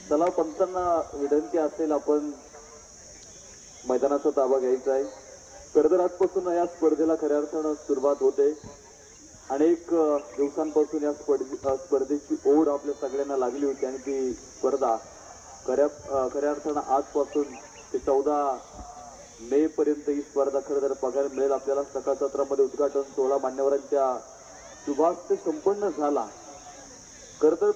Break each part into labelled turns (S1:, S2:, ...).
S1: चला पंचांना विनंती असेल आपण मैदानाचा ताबा घ्यायचा आहे. कर्दराजपासून या स्पर्धेला खऱ्या अर्थानं सुरुवात होते. अनेक दिवसांपासून या स्पर्धेची ओढ आपल्या सगळ्यांना लागली होती आणि ती स्पर्धा खऱ्या अर्थानं आजपासून ते 14 मे पर्यंत ही स्पर्धा खरं तर बघायला मिळेल आपल्याला. सकाळ सत्रामध्ये उद्घाटन सोहळा मान्यवरांच्या शुभास्ते संपन्न झाला. खरं तर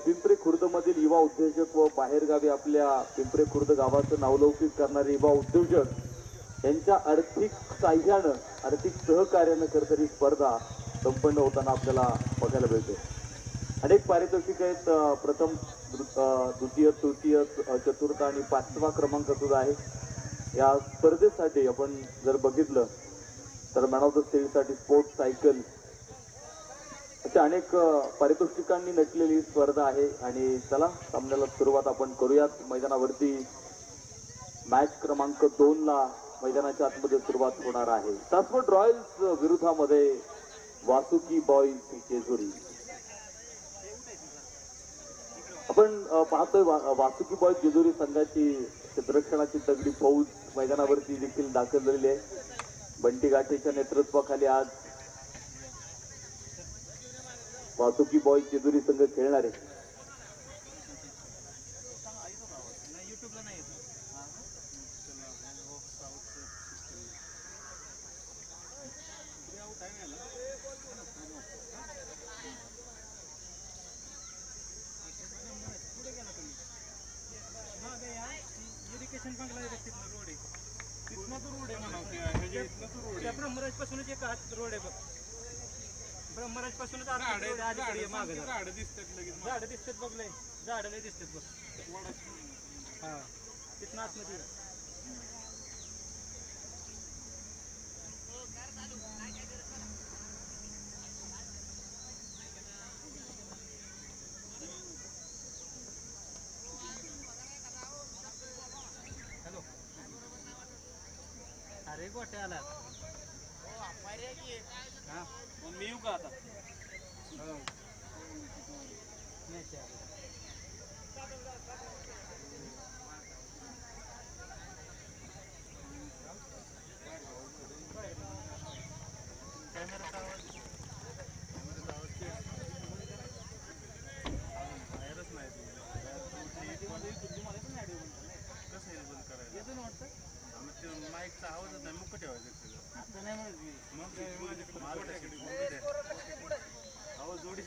S1: पिंपरी खुर्द मधील युवा उद्योजक व बाहेरगावी आपल्या पिंपरी खुर्द गावाचं नावलौकिक करणारे युवा उद्योजक यांच्या आर्थिक साह्यानं आर्थिक सहकार्यानं खरं तर ही स्पर्धा संपन्न होताना आपल्याला बघायला मिळते. अनेक पारितोषिक आहेत. प्रथम द्वितीय तृतीय चतुर्थ आणि 5वा क्रमांक सुद्धा आहे. या स्पर्धेसाठी आपण जर बघितलं तर मॅन ऑफ द स्टेजसाठी स्पोर्ट्स सायकल अशा अनेक पारितोषिकांनी नटलेली स्पर्धा आहे. आणि चला सामन्याला सुरुवात आपण करूयात. मैदानावरती मॅच क्रमांक 2 ला मैदानाच्या आतमध्ये सुरुवात होणार आहे. सासवड रॉयल्स विरुद्धामध्ये वासुकी बॉईज जेजुरी. आपण पाहतोय वासुकी बॉईज जेजुरी संघाची क्षेत्ररक्षणाची तगडी फौज मैदानावरती देखील दाखल झालेली आहे. बंटी गाठेच्या नेतृत्वाखाली आज वासुकी बॉईज जेजुरी संघ खेळणार आहे.
S2: ब्रह्मराज पासूनच एक हात रोड आहे बघ. ब्रह्मराज पासूनच झाड दिसतात बघले. झाड लय दिसतात बघ. हा तिथं आतमध्ये हॅलो. अरे गोट्या आला. हा मी येऊ का आता? हो माईकचा आवाजच नाही. मुक ठेवायचं आता नाही अहो जोडी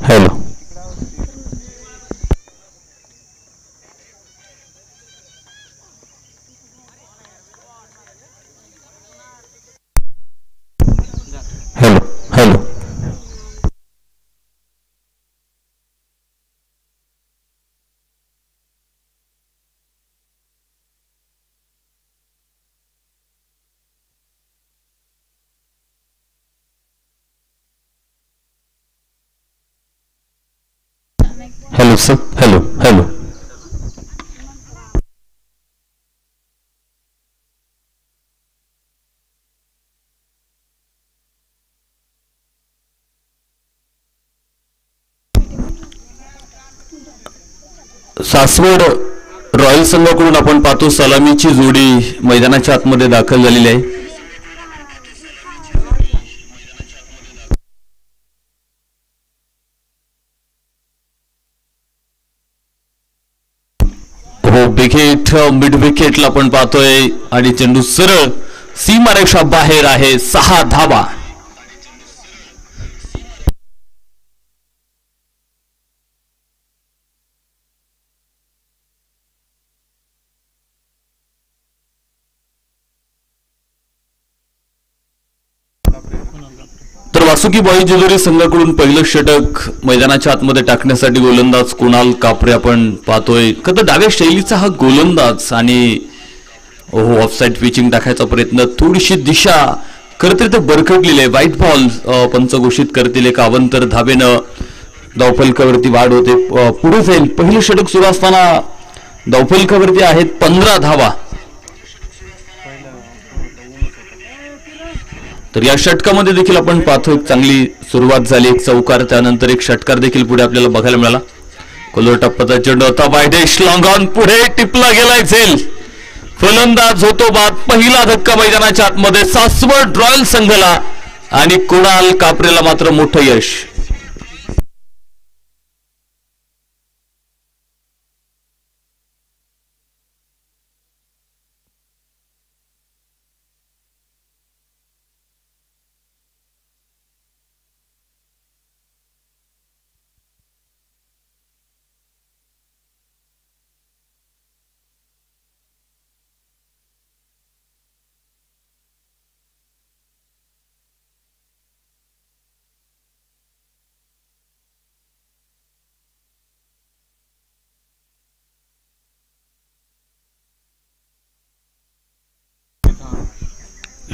S3: hello. Hello hello. Hello sir. Hello hello. Saswad royal संघाकडून आपण पाहतो सलामीची जोडी मैदानाच्या आतमध्ये दाखल झालेली आहे. हो, विकेट मिड विकेटला आपण पाहतोय आणि चेंडू सरळ सीमारेषा बाहेर आहे. 6 धावा. तर वासुकी बॉई जेजुरी संघाकडून पहिलं षटक मैदानाच्या आतमध्ये टाकण्यासाठी गोलंदाज कुणाल कापरे आपण पाहतोय. खरं डाव्या शैलीचा हा गोलंदाज आणि ऑफसाईड पिचिंग टाकायचा प्रयत्न, थोडीशी दिशा खरं तर ते बरकटलेली आहे. व्हाईट बॉल पंच घोषित करतील. एक अवंतर धावेनं धावफलकावरती वाढ होते, पुढे जाईल. पहिलं षटक सुरू असताना धावफलकावरती आहेत 15 धावा. तर या षटकामध्ये देखील आपण पाहतो एक चांगली सुरुवात झाली. एक चौकार, त्यानंतर एक षटकार देखील पुढे आपल्याला बघायला मिळाला. कोलर टप्प्याचा चेंडू होता, वायडेश लॉंग ऑन पुढे टिपला गेलाय. झेल फलंदाज होतो बाद. पहिला धक्का मैदानाच्या आतमध्ये सासवड रॉयल संघाला आणि कुणाल कापरेला मात्र मोठं यश.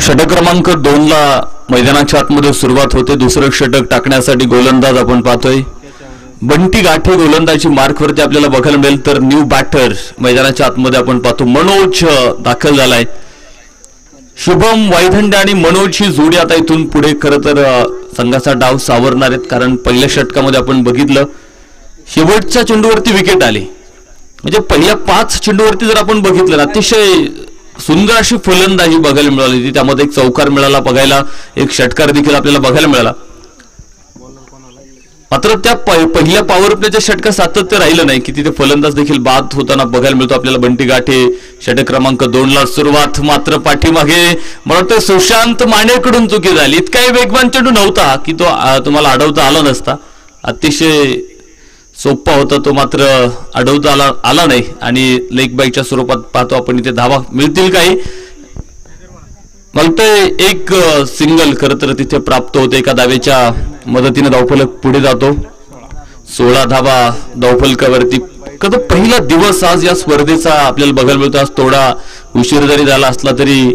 S3: षटक क्रमांक 2 ला मैदानाच्या आतमध्ये सुरुवात होते. दुसरं षटक टाकण्यासाठी गोलंदाज आपण पाहतोय बंटी गाठे गोलंदाजी मार्कवरती आपल्याला बघायला मिळेल. तर न्यू बॅटर मैदानाच्या आतमध्ये आपण पाहतो मनोज दाखल झालाय. शुभम वायधंडे आणि मनोज ही जोडी आता इथून पुढे खरं तर संघाचा डाव सावरणार आहेत. कारण पहिल्या षटकामध्ये आपण बघितलं शेवटच्या चेंडूवरती विकेट आली. म्हणजे पहिल्या 5 चेंडूवरती जर आपण बघितलं ना, अतिशय सुंदर अशी फलंदाजी बघायला मिळाली होती. त्यामध्ये एक चौकार मिळाला बघायला, एक षटकार देखील आपल्याला बघायला मिळाला. मात्र त्या पहिल्या पॉवर प्लेच्या षटकात सातत्य राहिलं नाही की तिथे फलंदाज देखील बाद होताना बघायला मिळतो आपल्याला. बंटी गाठे षटक क्रमांक 2 ला सुरुवात, मात्र पाठीमागे मला वाटतं सुशांत मानेकडून चुकी झाली. इतकाही वेगवान चेंडू नव्हता की तो तुम्हाला अडवता आला नसता. अतिशय सोपा होता तो, मात्र अडवता आला नाही आणि लेग बाईच्या स्वरूपात पाहतो आपण इथे धावा मिळतील काही. मला एक सिंगल खरं तर तिथे प्राप्त होते. एका धावेच्या मदतीने धावफलक पुढे जातो. 16 धावा धावफलकावरती. कधी पहिला दिवस आज या स्पर्धेचा आपल्याला बघायला मिळतो. आज थोडा उशीर जरी झाला असला तरी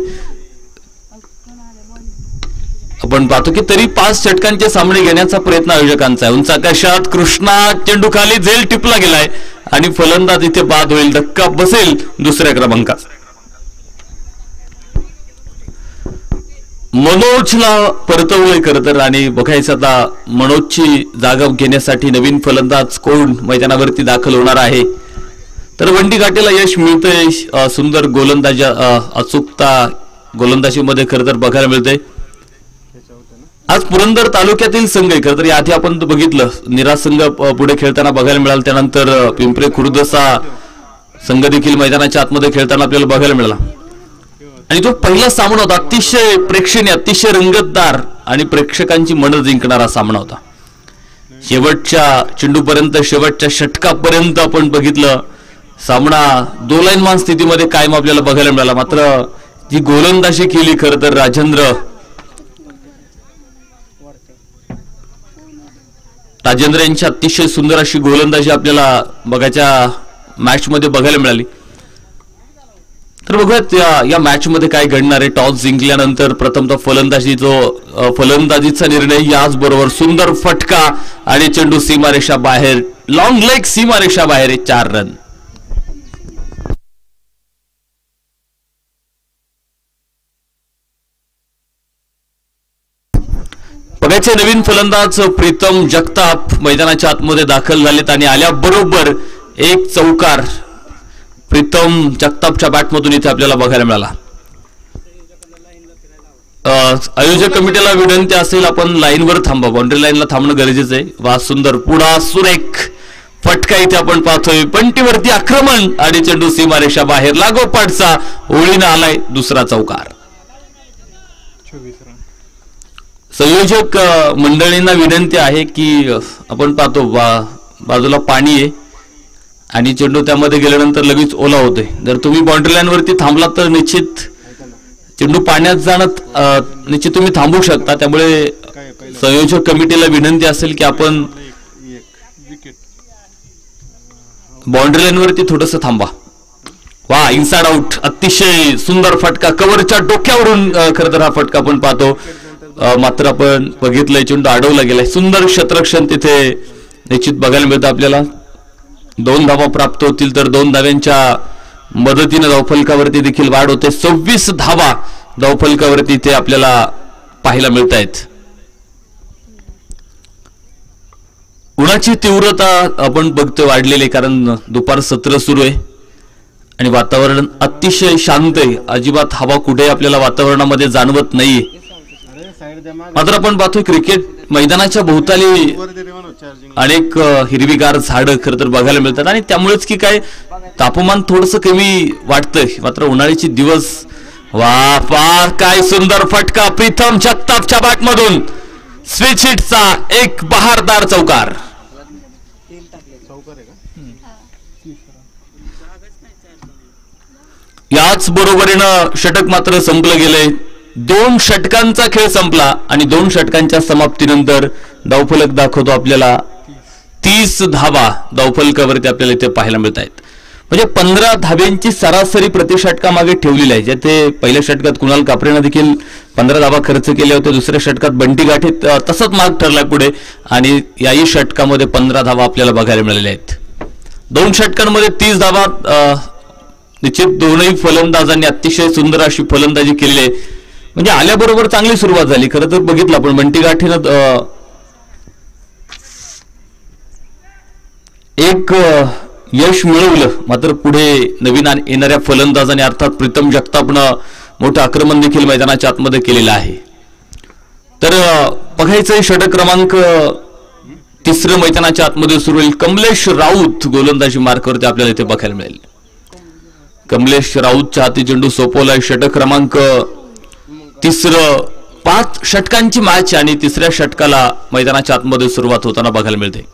S3: आपण पाहतो की तरी 5 षटकांचे सामने घेण्याचा प्रयत्न आयोजकांचा आहे. उंच आकाशात कृष्णा चेंडू खाली झेल टिपला गेलाय आणि फलंदाज इथे बाद होईल. धक्का बसेल दुसऱ्या क्रमांकात. मनोजला परतवलंय खरं तर आणि बघायचं आता मनोजची जागा घेण्यासाठी नवीन फलंदाज कोण मैदानावरती दाखल होणार आहे. तर बंटी गाठेला यश मिळतंय. सुंदर गोलंदाजी, अचूकता गोलंदाजीमध्ये खरं तर बघायला मिळते. आज पुरंदर तालुक्यातील संघ आहे खरं तर. याआधी आपण बघितलं निराज संघ पुढे खेळताना बघायला मिळाला. त्यानंतर पिंपरे खुर्दचा संघ देखील मैदानाच्या आतमध्ये खेळताना आपल्याला बघायला मिळाला. आणि तो पहिला सामना होता अतिशय प्रेक्षणीय, अतिशय रंगतदार आणि प्रेक्षकांची मनं जिंकणारा सामना होता. शेवटच्या चेंडूपर्यंत, शेवटच्या षटकापर्यंत आपण बघितलं सामना दोलायमान स्थितीमध्ये कायम आपल्याला बघायला मिळाला. मात्र जी गोलंदाजी केली खरं तर राजेंद्र यांची अतिशय सुंदर अशी गोलंदाजी आपल्याला बघायच्या मॅच मध्ये बघायला मिळाली. तर बघूयात या मॅच मध्ये काय घडणार आहे. टॉस जिंकल्यानंतर प्रथमतः फलंदाजीचा निर्णय. याचबरोबर सुंदर फटका आणि चेंडू सीमारेषा बाहेर, लॉंग लेग सीमारेषा बाहेर. 4 रन. बघायचे नवीन फलंदाज प्रीतम जगताप मैदानाच्या आतमध्ये दाखल झालेत आणि आल्याबरोबर एक चौकार प्रीतम जगतापच्या बॅटमधून इथे आपल्याला बघायला मिळाला. आयोजक कमिटीला विनंती असेल आपण लाईनवर थांबा, बाउंड्री लाईनला थांबणं गरजेचं आहे. वा सुंदर पुढा सुरेख फटका इथे आपण पाहतोय. पंटीवरती आक्रमण आणि चेंडू सीमारेषा बाहेर. लागोपाठचा ओळीनं आलाय दुसरा चौकार. संयोजक मंडळींना विनंती आहे की आपण पाहतो बाजूला पाणी आहे आणि चेंडू त्यामध्ये गेल्यानंतर लगेच ओला होतोय. जर तुम्ही बाउंड्री लाईन वरती थांबलात तर निश्चित चेंडू पाण्यात जाणं निश्चित तुम्ही थांबू शकता. त्यामुळे संयोजक कमिटीला विनंती असेल की आपण बाउंड्री लाईन वरती थोडस थांबा. वा इनसाइड आउट, अतिशय सुंदर फटका कव्हरच्या डोक्यावरून. खरं तर हा फटका आपण पाहतो, मात्र आपण बघितलंय चेंडू अडवला गेलाय. सुंदर क्षेत्ररक्षण तिथे निश्चित बघायला मिळतं आपल्याला. 2 धावा प्राप्त होतील तर 2 धाव्यांच्या मदतीने धावफलकावरती देखील वाढ होते. 26 धावा धावफलकावरती इथे आपल्याला पाहायला मिळत आहेत. उन्हाची तीव्रता आपण बघतोय वाढलेली, कारण दुपार सत्र सुरू आहे आणि वातावरण अतिशय शांत आहे. अजिबात हवा कुठे आपल्याला वातावरणामध्ये जाणवत नाहीये. मात्र आपण पाहतोय क्रिकेट मैदानाच्या भोवताली अनेक हिरवीगार झाडं खरं तर बघायला मिळतात आणि त्यामुळेच की काय तापमान थोडंसं कमी वाटतंय. मात्र उन्हाळ्याचे दिवस. वा वा काय सुंदर फटका प्रीतम जगतापच्या बॅटमधून. स्विच हिटचा एक बहारदार चौकार. याच बरोबरीनं षटक मात्र संपलं गेलंय. 2 षटकांचा खेळ संपला आणि 2 षटकांच्या समाप्तीनंतर धावफलक दाखवतो आपल्याला 30 धावा धावफलकावरती आपल्याला इथे पाहायला मिळत आहेत. म्हणजे 15 धाब्यांची सरासरी प्रति षटकामागे ठेवलेली आहे. ज्याथे पहिल्या षटकात कुणाल कापरेनं देखील 15 धावा खर्च केल्या होत्या. दुसऱ्या षटकात बंटी गाठीत तसंच मार्ग ठरलाय पुढे आणि याही षटकामध्ये 15 धावा आपल्याला बघायला मिळालेल्या आहेत. 2 षटकांमध्ये 30 धावा. निश्चित दोनही फलंदाजांनी अतिशय सुंदर अशी फलंदाजी केलेली आहे. म्हणजे आल्याबरोबर चांगली सुरुवात झाली. खरं तर बघितलं आपण बंटी गाठीनं एक यश मिळवलं, मात्र पुढे नवीन येणाऱ्या फलंदाजाने अर्थात प्रीतम जगतापनं मोठं आक्रमण देखील मैदानाच्या आतमध्ये केलेलं आहे. तर बघायचं षटक क्रमांक 3 मैदानाच्या आतमध्ये सुरू होईल. कमलेश राऊत गोलंदाजी मार्कवरती आपल्याला इथे बघायला मिळेल. कमलेश राऊतच्या हाती चेंडू सोपवलाय. षटक क्रमांक 3. 5 षटकांची मॅच आणि 3ऱ्या षटकाला मैदानाच्या आतमध्ये सुरुवात होताना बघायला मिळते.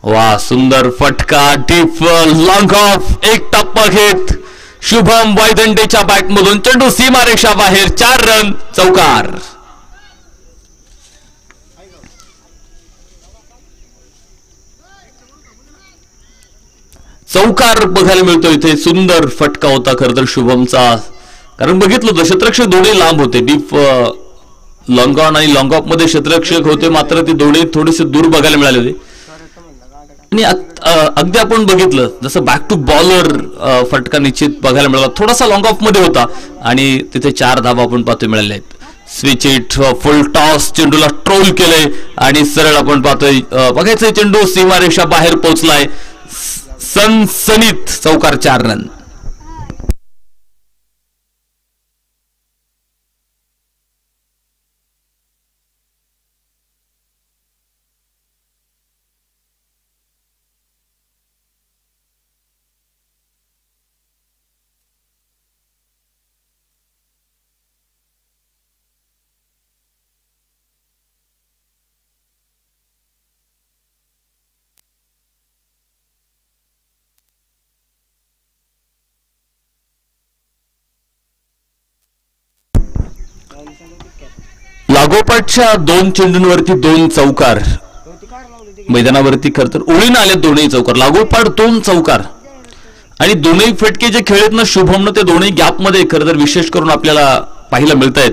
S3: वा सुंदर फटका डीप लॉंग ऑफ. एक टप्पा घेत शुभम वायदंडेच्या बॅटमधून चेंडू सीमारेषा बाहेर. 4 रन चौकार. चौकार बघायला मिळतो इथे. सुंदर फटका होता खरं तर शुभमचा, कारण बघितलं होतं क्षेत्ररक्षक दोन्ही लांब होते. डीप लॉंग ऑन आणि लॉंग ऑफ मध्ये क्षेत्ररक्षक होते, मात्र ते दोन्ही थोडेसे दूर बघायला मिळाले होते. आणि अगदी आपण बघितलं जसं बॅक टू बॉलर फटका निश्चित बघायला मिळाला. थोडासा लॉंग ऑफ मध्ये होता आणि तिथे 4 धावा आपण पाहतोय मिळाल्या आहेत. स्विच हिट, फुल टॉस, चेंडूला ट्रोल केलंय आणि सरळ आपण पाहतोय. बघायचं चेंडू सीमारेषा बाहेर पोहोचलाय. सनसनीत चौकार. 4 रन. लागोपाठच्या 2 चेंडूंवरती 2 चौकार मैदानावरती. खरं तर ओळीनं आले दोन्ही चौकार. लागोपाठ 2 चौकार आणि दोन्ही फटके जे खेळत ना शुभमनं ते दोन्ही गॅपमध्ये खरं तर विशेष करून आपल्याला पाहायला मिळत आहेत.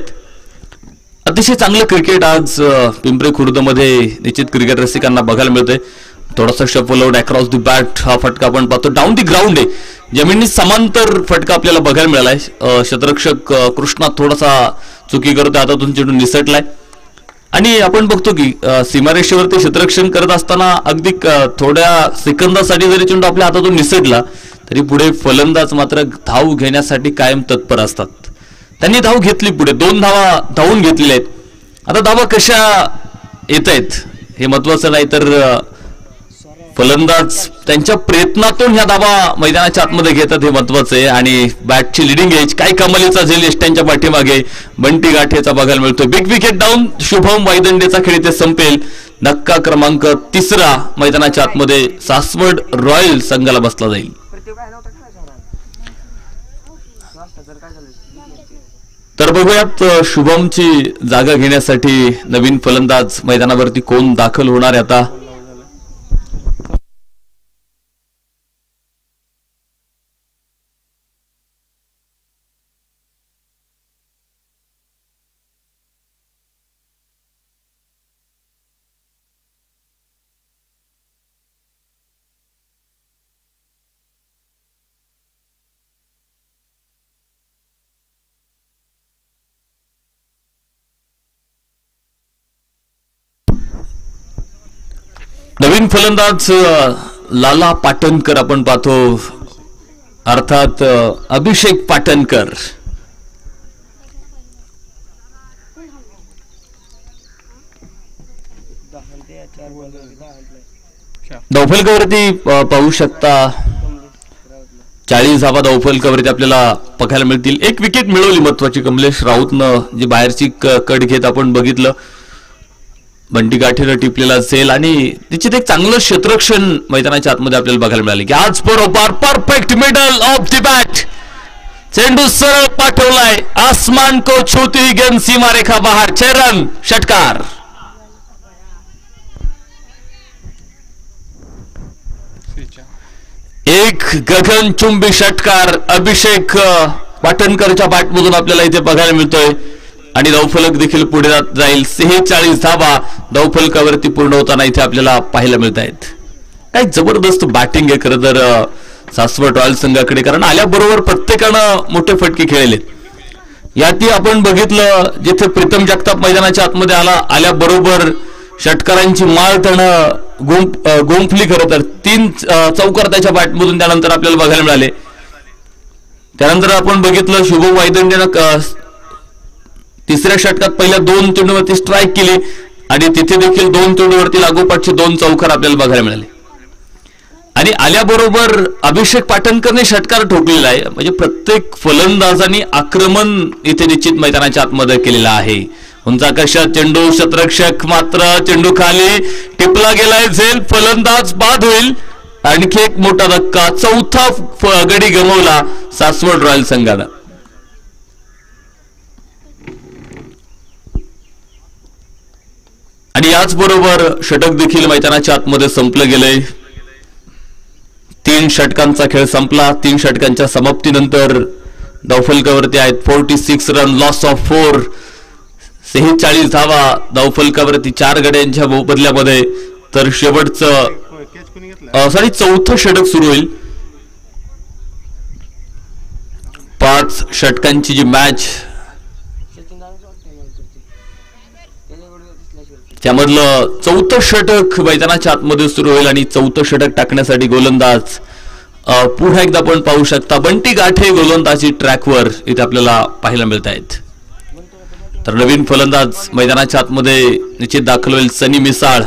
S3: अतिशय चांगलं क्रिकेट आज पिंपरी खुर्दमध्ये निश्चित क्रिकेट रसिकांना बघायला मिळतंय. थोडासा shuffle out across the bat हा फटका आपण पाहतो. डाऊन द ग्राउंड आहे, जमिनी समांतर फटका आपल्याला बघायला मिळालाय. क्षेत्ररक्षक कृष्णा थोडासा चुकी करतोय. आता चेंडू निसटलाय आणि आपण बघतो की सीमारेषेवरती क्षेत्ररक्षण करत असताना अगदी थोड्या सेकंदासाठी जरी चेंडू आपल्या हातातून निसटला तरी पुढे फलंदाज मात्र धाव घेण्यासाठी कायम तत्पर असतात. त्यांनी धाव घेतली, पुढे 2 धावा धावून घेतलेल्या आहेत. आता धावा कशा येत आहेत हे महत्वाचं नाही, तर फलंदाज त्यांच्या प्रयत्नातून ह्या धावा मैदानाच्या आतमध्ये घेतात हे महत्वाचं आहे. आणि बॅटची लिडिंग एज काय कमालीचा झेल यष्ट्यांच्या पाठीमागे बंटी गाठेचा बघायला मिळतोय. बिग विकेट डाऊन, शुभम वायदंडेचा खेळ इथे संपेल. धक्का क्रमांक 3 मैदानाच्या आतमध्ये सासवड रॉयल संघाला बसला जाईल. तर बघूयात शुभमची जागा घेण्यासाठी नवीन फलंदाज मैदानावरती कोण दाखल होणार आहे. आता नवीन फलंदाज लाला पाटणकर आपण पाहतो, अर्थात अभिषेक पाटणकर. धावफलकावरती पाहू शकता 40 धावा धावफलकावरती आपल्याला बघायला मिळतील. एक विकेट मिळवली महत्वाची कमलेश राऊतनं, जी बाहेरची कड घेत आपण बघितलं. बंटी गाठेनं टिपलेला असेल आणि निश्चित एक चांगलं क्षेत्ररक्षण मैदानाच्या आतमध्ये आपल्याला बघायला मिळाले की आज बरोबर perfect middle of the bat, चेंडू सरळ पाठवलाय, आसमान को छूती गेंद सीमा रेखा बाहर, 6 रन, षटकार. एक गगनचुंबी षटकार अभिषेक पाटणकरच्या बॅटमधून आपल्याला इथे बघायला मिळतोय. आणि धावफलक देखील पुढे जाईल. 46 धावा धावफलकावरती पूर्ण होताना इथे आपल्याला पाहायला मिळत आहेत. काय जबरदस्त बॅटिंग आहे खरं तर सासवड रॉयल संघाकडे, कारण आल्याबरोबर प्रत्येकानं मोठे फटके खेळले. यातही आपण बघितलं जिथे प्रीतम जगताप मैदानाच्या आतमध्ये आल्याबरोबर षटकारांची माळ त्यानं गोंफली. खरं तर 3 चौकार त्याच्या बॅटमधून त्यानंतर आपल्याला बघायला मिळाले. त्यानंतर आपण बघितलं शुभम वायदंडेनं 3ऱ्या षटकात पहिल्या 2 चेंडूवरती स्ट्राईक केली आणि तिथे देखील 2 चेंडूवरती लागोपाठचे 2 चौकार आपल्याला बघायला मिळाले. आणि आल्याबरोबर अभिषेक पाटणकरने षटकार ठोकलेला आहे. म्हणजे प्रत्येक फलंदाजांनी आक्रमण इथे निश्चित मैदानाच्या आतमध्ये केलेलं आहे. उंचा कशा चेंडू, क्षेत्ररक्षक मात्र चेंडू खाली टिपला गेलाय, झेल, फलंदाज बाद होईल. आणखी एक मोठा धक्का, 4था गडी गमावला सासवड रॉयल संघानं. आणि याचबरोबर षटक देखील मैदानाच्या आतमध्ये संपलं गेलंय. 3 षटकांचा खेळ संपला. 3 षटकांच्या समाप्तीनंतर धावफलकावरती आहेत 46 रन, लॉस ऑफ 4, 46 धावा धावफलकावरती 4 गड्यांच्या बदल्यामध्ये. तर शेवटचं 4थं षटक सुरू होईल. 5 षटकांची जी मॅच, त्यामधलं 4थं षटक मैदानाच्या आतमध्ये सुरू होईल. आणि 4थं षटक टाकण्यासाठी गोलंदाज पुन्हा एकदा आपण पाहू शकता बंटी गाठे गोलंदाजी ट्रॅकवर इथे आपल्याला पाहायला मिळत आहेत. तर नवीन फलंदाज मैदानाच्या आतमध्ये निश्चित दाखल होईल सनी मिसाळ,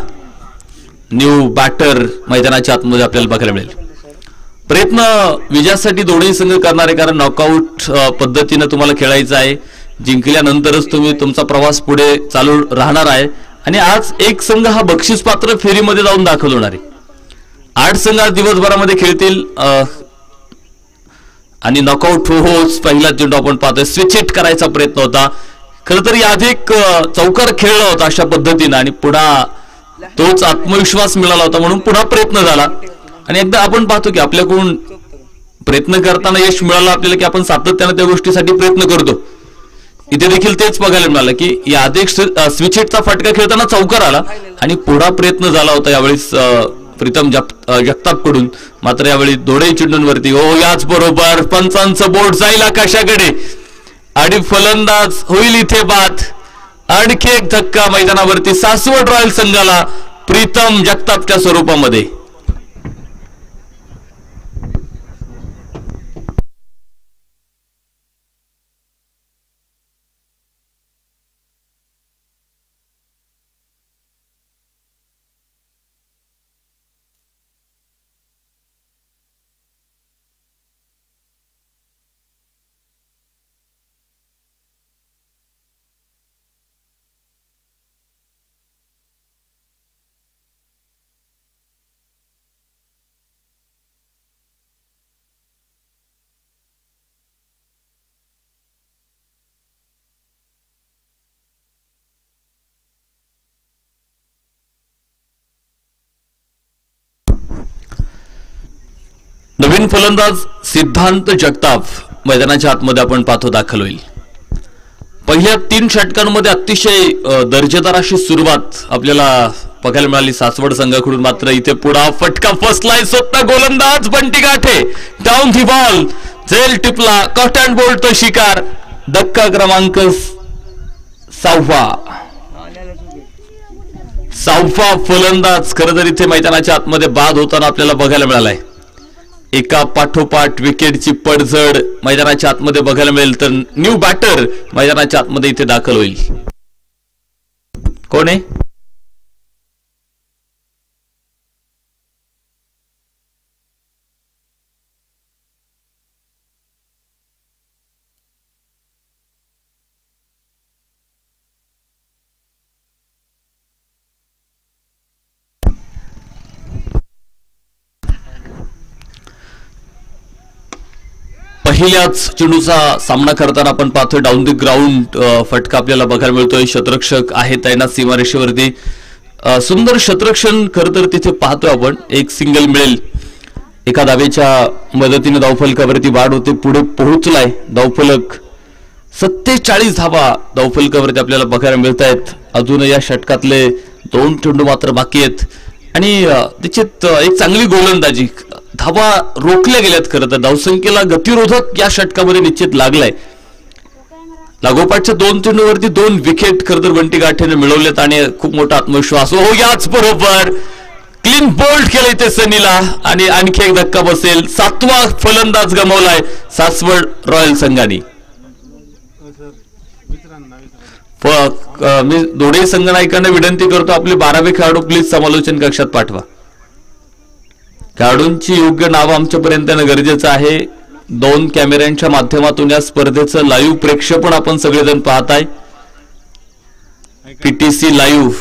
S3: न्यू बॅटर मैदानाच्या आतमध्ये आपल्याला बघायला मिळेल. प्रयत्न विजयासाठी दोन्ही संघ करणार आहे, कारण नॉकआउट पद्धतीनं तुम्हाला खेळायचं आहे. जिंकल्यानंतरच तुम्ही तुमचा प्रवास पुढे चालू राहणार आहे. आणि आज एक संघ हा बक्षीस पात्र फेरीमध्ये जाऊन दाखल होणार आहे. 8 संघ आज दिवसभरामध्ये खेळतील आणि नॉकआउट होच पहिला चेंडू आपण पाहतोय स्विच हिट करायचा प्रयत्न होता. खरं तर याआधी एक चौकार खेळला होता अशा पद्धतीनं आणि पुन्हा तोच आत्मविश्वास मिळाला होता म्हणून पुन्हा प्रयत्न झाला. आणि एकदा आपण पाहतो की आपल्याकडून प्रयत्न करताना यश मिळालं आपल्याला की आपण सातत्यानं त्या गोष्टीसाठी प्रयत्न करतो. इथे देखील तेच बघायला मिळालं की याआधी स्विच हिटचा फटका खेळताना चौकार आला आणि पुढा प्रयत्न झाला होता यावेळेस प्रीतम जगताप कडून. मात्र यावेळी दोन्ही चेंडूंवरती याच बरोबर पंचांचं बोट जाईल आकाशाकडे आणि फलंदाज होईल इथे बाद. आणखी एक धक्का मैदानावरती सासवड रॉयल संघाला प्रीतम जगतापच्या स्वरूपामध्ये. नवीन फलंदाज सिद्धांत जगताप मैदानाच्या आतमध्ये आपण पाहतो दाखल होईल. पहिल्या 3 षटकांमध्ये अतिशय दर्जेदार अशी सुरुवात आपल्याला बघायला मिळाली सासवड संघाकडून. मात्र इथे पुढा फटका फसलाय. स्वतः गोलंदाज बंटी गाठे डाऊन दी बॉल, झेल टिपला, कट अँड बोल्ट तो शिकार. धक्का क्रमांक 6 फलंदाज खरं तर इथे मैदानाच्या आतमध्ये बाद होताना आपल्याला बघायला मिळालाय. एका पाठोपाठ विकेटची पडझड मैदानाच्या आतमध्ये बघायला मिळेल. तर न्यू बॅटर मैदानाच्या आतमध्ये इथे दाखल होईल. कोण आहे? पहिल्याच चेंडूचा सामना करताना आपण पाहतोय डाऊन द ग्राउंड फटका आपल्याला बघायला मिळतोय. शतरक्षक आहे तैनात सीमारेषेवरती. सुंदर शतरक्षण खरं तर तिथे पाहतोय आपण. एक सिंगल मिळेल. एका धावेच्या मदतीने धावफलकावरती वाढ होते. पुढे पोहोचलाय धावफलक. 47 धावा धावफलकावरती आपल्याला बघायला मिळत आहेत. अजून या षटकातले 2 चेंडू मात्र बाकी आहेत आणि त्याच्यात एक चांगली गोलंदाजी. धावा रोखल्या गेल्यात. खरं तर धावसंख्येला गतिरोधक या षटकामध्ये निश्चित लागलाय. लागोपाठच्या 2 चेंडूवरती 2 विकेट खरं तर बंटी गाठेने मिळवलेत आणि खूप मोठा आत्मविश्वास. हो याच बरोबर क्लीन बोल्ड केलंय ते सनीला आणि आणखी एक धक्का बसेल. 7वा फलंदाज गमावलाय सासवड रॉयल संघाने. मी दोन्ही संघनायकांना विनंती करतो आपले 12वे खेळाडू प्लीज समालोचन कक्षात पाठवा. खेळाडूंची योग्य नावं आमच्यापर्यंत येणं गरजेचं आहे. 2 कॅमेऱ्यांच्या माध्यमातून या स्पर्धेचं लाईव्ह प्रेक्षेपण आपण सगळेजण पाहताय. PTC live.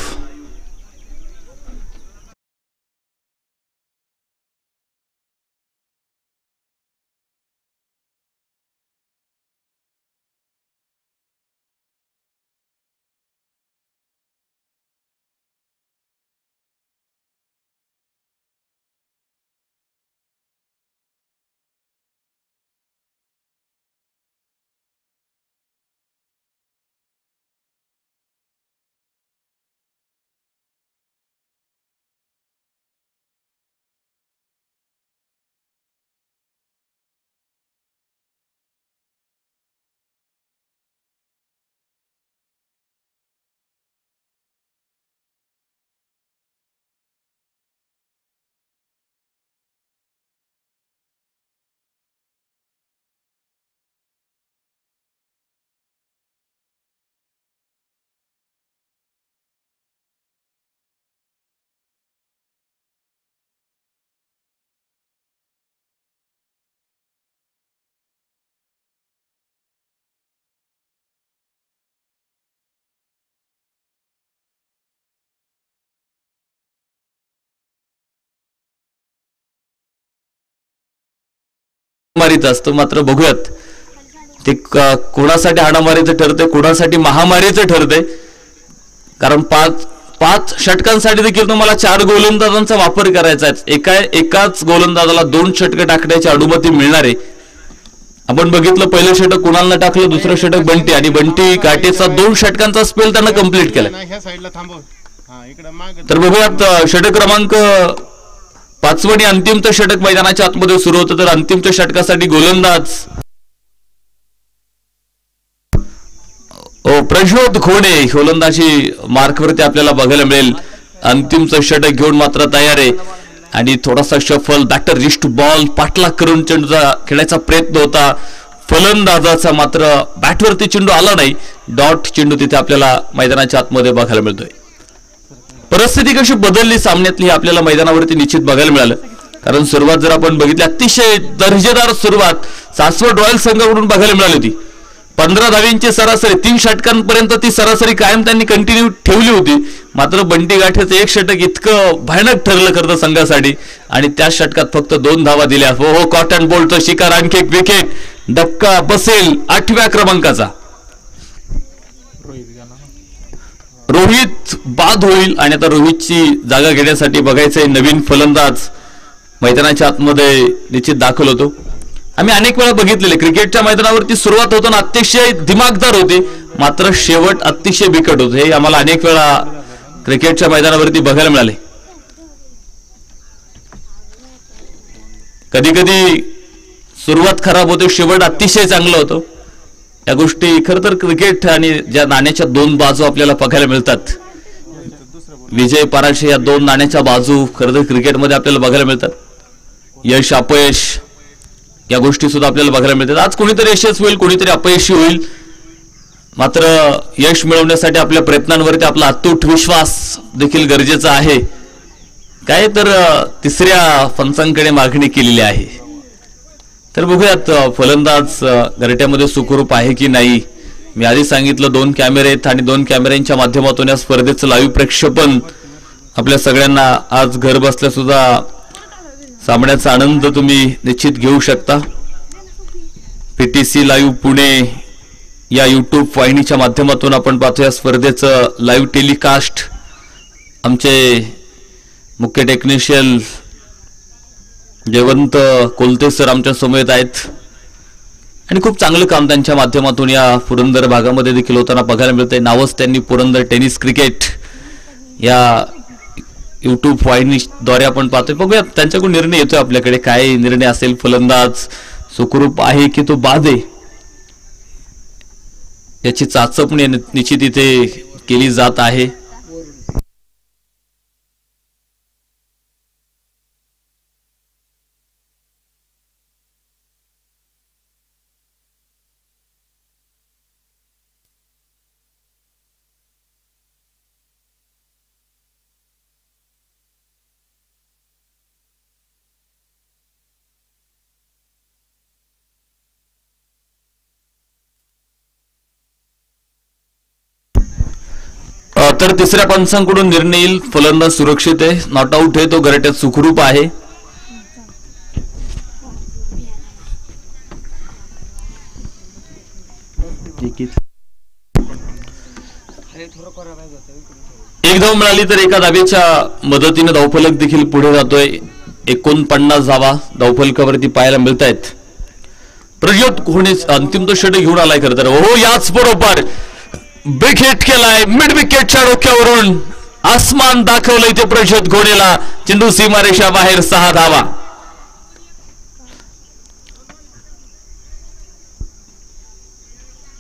S3: मारीत असतो. मात्र बघूयात ते कोणासाठी हाणामारीचं ठरते, कोणासाठी महामारीचं ठरते. कारण 5 षटकांसाठी देखील तुम्हाला 4 गोलंदाजांचा वापर करायचा आहे. एकाच गोलंदाजाला 2 षटकं टाकण्याची अनुमती मिळणार आहे. आपण बघितलं पहिलं षटक कुणालनं टाकलं, दुसरं षटक बंटी आणि बंटी काटेचा 2 षटकांचा स्पेल त्यांना कंप्लीट केला. तर बघूयात षटक क्रमांक 5 आणि अंतिमचं षटक मैदानाच्या आतमध्ये सुरू होतं. तर अंतिमच्या षटकासाठी गोलंदाज हो, प्रज्योत घोणे गोलंदाजी मार्कवरती आपल्याला बघायला मिळेल. अंतिमचं षटक घेऊन मात्र तयार आहे आणि थोडासा शफल, बॅटर रिस्ट बॉल पाठलाग करून चेंडूचा खेळायचा प्रयत्न होता फलंदाजाचा, मात्र बॅटवरती चेंडू आला नाही. डॉट चेंडू तिथे आपल्याला मैदानाच्या आतमध्ये बघायला मिळतोय. परिस्थिती कशी बदलली सामन्यातली आपल्याला मैदानावरती निश्चित बघायला मिळालं. कारण सुरुवात जर आपण बघितली, अतिशय दर्जेदार सुरुवात सासवड रॉयल संघाकडून बघायला मिळाली होती. 15 धावींची सरासरी, 3 षटकांपर्यंत ती सरासरी कायम त्यांनी कंटिन्यू ठेवली होती. मात्र बंटी गाठेचं एक षटक इतकं भयानक ठरलं करतं संघासाठी आणि त्या षटकात फक्त 2 धावा दिल्या. हो, कॉटन बोल्टचा शिकार, आणखी एक विकेट, धक्का बसेल 8व्या क्रमांकाचा. रोहित बाद होईल आणि आता रोहितची जागा घेण्यासाठी बघायचंय नवीन फलंदाज मैदानाच्या आतमध्ये निश्चित दाखल होतो. आम्ही अनेक वेळा बघितलेले क्रिकेटच्या मैदानावरती सुरुवात होताना अतिशय दिमागदार होते, मात्र शेवट अतिशय बिकट होते. हे आम्हाला अनेक वेळा क्रिकेटच्या मैदानावरती बघायला मिळाले. कधी कधी सुरुवात खराब होते, शेवट अतिशय चांगलं होतं. या गोष्टी खरं तर क्रिकेट आणि ज्या नाण्याच्या 2 बाजू आपल्याला बघायला मिळतात, विजय पराजय या 2 नाण्याच्या बाजू खरं तर क्रिकेटमध्ये आपल्याला बघायला मिळतात. यश अपयश या गोष्टी सुद्धा आपल्याला बघायला मिळतात. आज कोणीतरी यशस्वी होईल, कोणीतरी अपयशी होईल, मात्र यश मिळवण्यासाठी आपल्या प्रयत्नांवरती आपला अतूट विश्वास देखील गरजेचा आहे. काय तर 3ऱ्या पंचांकडे मागणी केलेली आहे. तर बघूयात फलंदाज घरट्यामध्ये सुखरूप आहे की नाही. मी आधी सांगितलं 2 कॅमेरे आहेत आणि 2 कॅमेऱ्यांच्या माध्यमातून या स्पर्धेचं लाईव्ह प्रक्षेपण आपल्या सगळ्यांना आज घर बसल्या सुद्धा सामन्याचा आनंद तुम्ही निश्चित घेऊ शकता. PTC लाईव्ह पुणे या यूट्यूब वाहिनीच्या माध्यमातून आपण पाहतो या स्पर्धेचं लाईव्ह टेलिकास्ट. आमचे मुख्य टेक्निशियन जयवंत कोलते सर आमच्या समोर आहेत आणि खूप चांगलं काम त्यांच्या माध्यमातून या पुरंदर भागामध्ये देखील होताना बघायला मिळतंय. नावच त्यांनी पुरंदर टेनिस क्रिकेट या यूट्यूब वाहिनीद्वारे आपण पाहतोय. बघूया त्यांच्याकडून निर्णय येतोय आपल्याकडे, काय निर्णय असेल. फलंदाज सुखरूप आहे की तो बाद आहे याची चाचपणी निश्चित इथे केली जात आहे. तर 3ऱ्या पंचांकडून निर्णय येईल. फलंदाज सुरक्षित आहे, नॉट आउट आहे, तो घरट्यात सुखरूप आहे. एक धाव मिळाली तर एका धावेच्या मदतीने धावफलक देखील पुढे जातोय. 49 धावा धावफलकावरती पाहायला मिळत आहेत. प्रज्योत घोणे अंतिम तो षटक घेऊन आलाय खरं तर. हो, याच बरोबर बिग हिट केलाय मिड विकेटच्या डोक्यावरून, आसमान दाखवलंय ते प्रज्योत घोडेला. चेंडू सीमारेषा बाहेर, 6 धावा.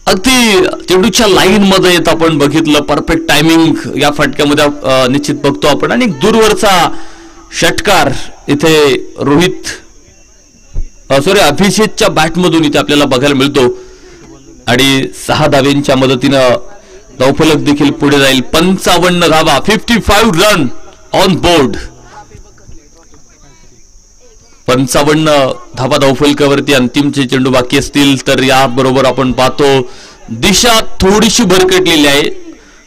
S3: अगदी चेंडूच्या लाईन मध्ये येत आपण बघितलं, परफेक्ट टायमिंग या फटक्यामध्ये निश्चित बघतो आपण. आणि दूरवरचा षटकार इथे अभिजितच्या बॅटमधून इथे आपल्याला बघायला मिळतो आणि 6 धावेंच्या मदतीनं धावफलक देखील पुढे जाईल. 55 धावा, 55 रन ऑन बोर्ड. 55 धावा धावफलकावरती. अंतिमचे चेंडू बाकी असतील तर याबरोबर आपण पाहतो दिशा थोडीशी भरकटलेली आहे.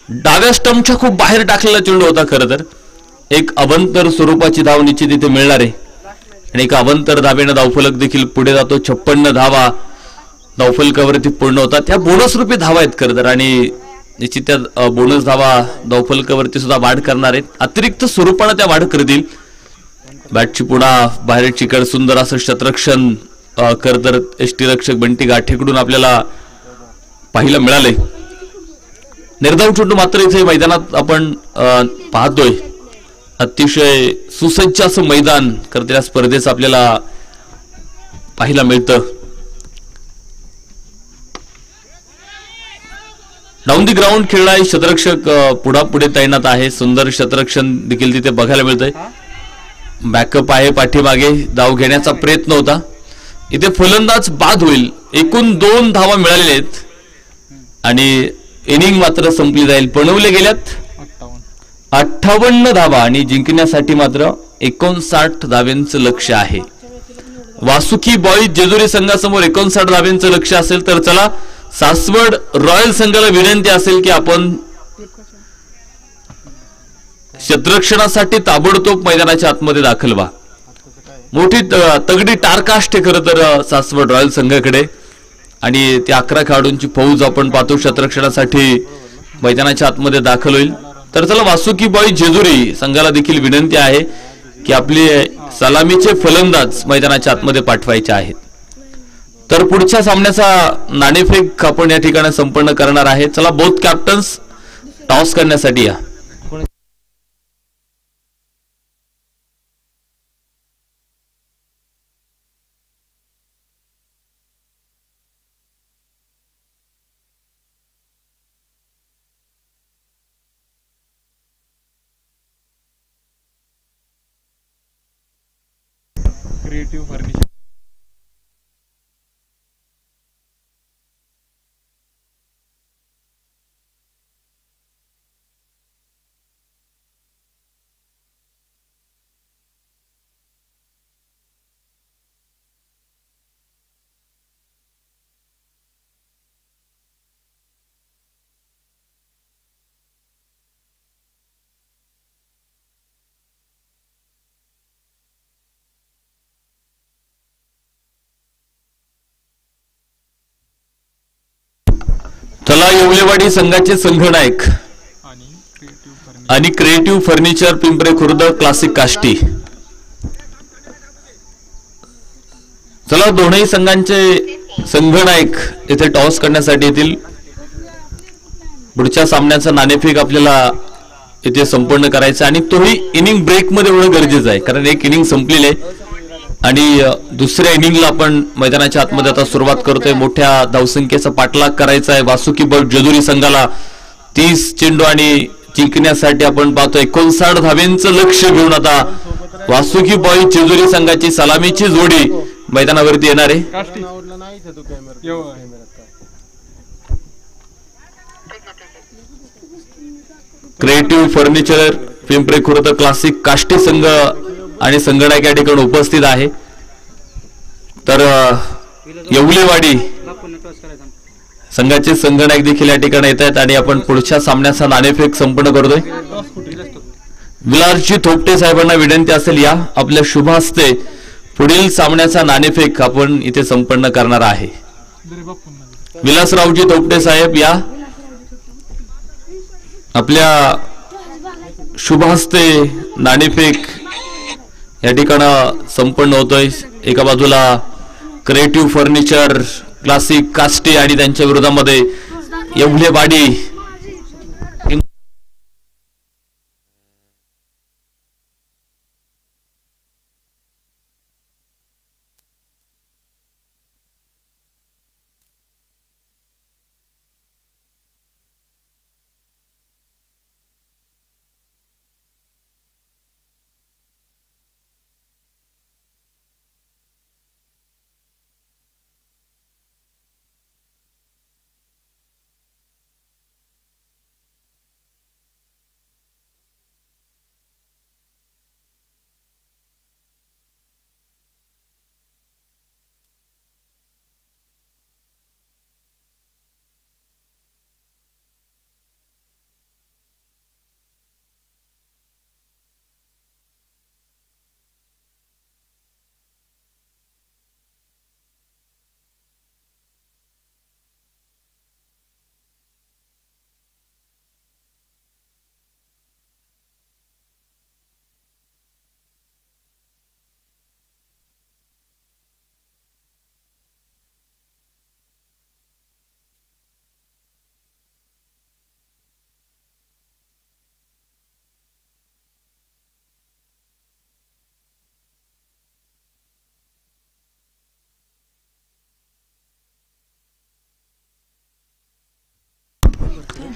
S3: डाव्या स्टंपच्या खूप बाहेर टाकलेला चेंडू होता खरं तर. एक अवंतर स्वरूपाची धाव निश्चित इथे मिळणार आहे आणि एका अवंतर धावेनं धावफलक देखील पुढे जातो. 56 धावा धावफलकावरती पूर्ण होतात. त्या बोनस रूपी धावा आहेत खरं तर आणि निश्चित त्या बोनस धावा धावफलकावरती सुद्धा वाढ करणार आहेत. अतिरिक्त स्वरूपानं त्या वाढ करतील. बॅटची पुन्हा बाहेर चिकड सुंदर असं शतरक्षण खरं तर यष्टीरक्षक बंटी गाठेकडून आपल्याला पाहायला मिळाले. निर्धाव चेंडू मात्र इथे मैदानात आपण पाहतोय. अतिशय सुसज्ज असं मैदान खरं तर या स्पर्धेचं आपल्याला पाहायला मिळतं. डाऊन दी ग्राउंड खेळणारे शतरक्षक पुढे तैनात आहे. सुंदर शतरक्षण देखील तिथे बघायला मिळतंय. बॅकअप आहे पाठीमागे. धाव घेण्याचा प्रयत्न होता. इथे फलंदाज बाद होईल. एकूण 2 धावा मिळालेल्या आहेत आणि इनिंग मात्र संपली जाईल. बनवले गेल्यात 58 धावा आणि जिंकण्यासाठी मात्र 59 धाव्यांचं लक्ष आहे. वासुकी बॉईज जेजुरी संघासमोर 59 धाव्यांचं लक्ष असेल तर चला सासवड रॉयल संघाला विनंती असेल की आपण क्षेत्ररक्षणासाठी ताबडतोब मैदानाच्या आतमध्ये दाखल व्हा. मोठी तगडी टारकास्ट खरं तर सासवड रॉयल संघाकडे आणि त्या 11 खेळाडूंची फौज आपण पाहतो क्षेत्ररक्षणासाठी मैदानाच्या आतमध्ये दाखल होईल. तर चला वासुकी बॉईज जेजुरी संघाला देखील विनंती आहे की आपले सलामीचे फलंदाज मैदानाच्या आतमध्ये पाठवायचे आहेत. तर पुढच्या सामन्याचा नाणेफेक आपण या ठिकाणी संपन्न करणार आहे. चला बोथ कॅप्टन्स टॉस करण्यासाठी या.
S4: क्रिएटिव्ह फर्निचर
S3: चला येवलेवाडी संघाचे संघनायक आणि creative furniture Pimpre Khurd classic काष्टी. चला दोन्ही संघांचे संघनायक इथे टॉस करण्यासाठी येतील. पुढच्या सामन्याचा नाणेफेक आपल्याला इथे संपन्न करायचं आणि तोही इनिंग ब्रेक मध्ये होणं गरजेचं आहे कारण एक इनिंग संपलेली आहे आणि दुसऱ्या इनिंगला आपण मैदानाच्या आतमध्ये आता सुरुवात करतोय. मोठ्या धावसंख्येचा पाठलाग करायचा आहे वासुकी बॉईज जेजुरी संघाला. 30 चेंडू आणि जिंकण्यासाठी आपण पाहतोय 59 धाव्यांचं लक्ष घेऊन आता वासुकी बॉईज जेजुरी संघाची सलामीची जोडी मैदानावरती येणार आहे. Creative furniture Pimpre Khurd classic काष्टी संघ आणि संघनायक या ठिकाणी उपस्थित आहे. तर येवलेवाडी संघाचे संघनायक देखील या ठिकाणी येत आहेत आणि आपण पुढच्या सामन्याचा नाणेफेक संपन्न करतोय. विलासजी थोपटे साहेबांना विनंती असेल या आपल्या शुभ हस्ते पुढील सामन्याचा नाणेफेक आपण इथे संपन्न करणार आहे. विलासरावजी थोपटे साहेब या आपल्या शुभ हस्ते नाणेफेक या ठिकाणी संपन्न होतोय. एका बाजूला क्रिएटिव्ह फर्निचर क्लासिक काष्टी आणि त्यांच्या विरोधामध्ये येवलेवाडी.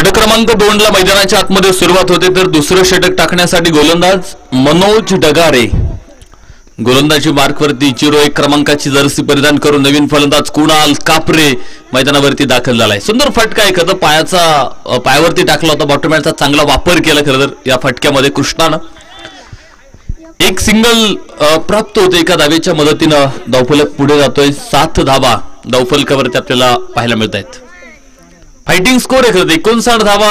S3: षटक क्रमांक 2 ला मैदानाच्या आतमध्ये सुरुवात होते, तर दुसरं षटक टाकण्यासाठी गोलंदाज मनोज डगारे गोलंदाजी मार्कवरती 01 क्रमांकाची जर्सी परिधान करून नवीन फलंदाज कुणाल कापरे मैदानावरती दाखल झालाय. सुंदर फटका आहे, खरं पायावरती टाकला होता. बॉटमॅनचा चांगला वापर केला खरं तर या फटक्यामध्ये कृष्णानं. एक सिंगल प्राप्त होते एका धावेच्या मदतीनं. धावफलक पुढे जातोय. 7 धावा धावफलकावरती आपल्याला पाहायला मिळत आहेत. फायटिंग स्कोर आहे खरं तर 59 धावा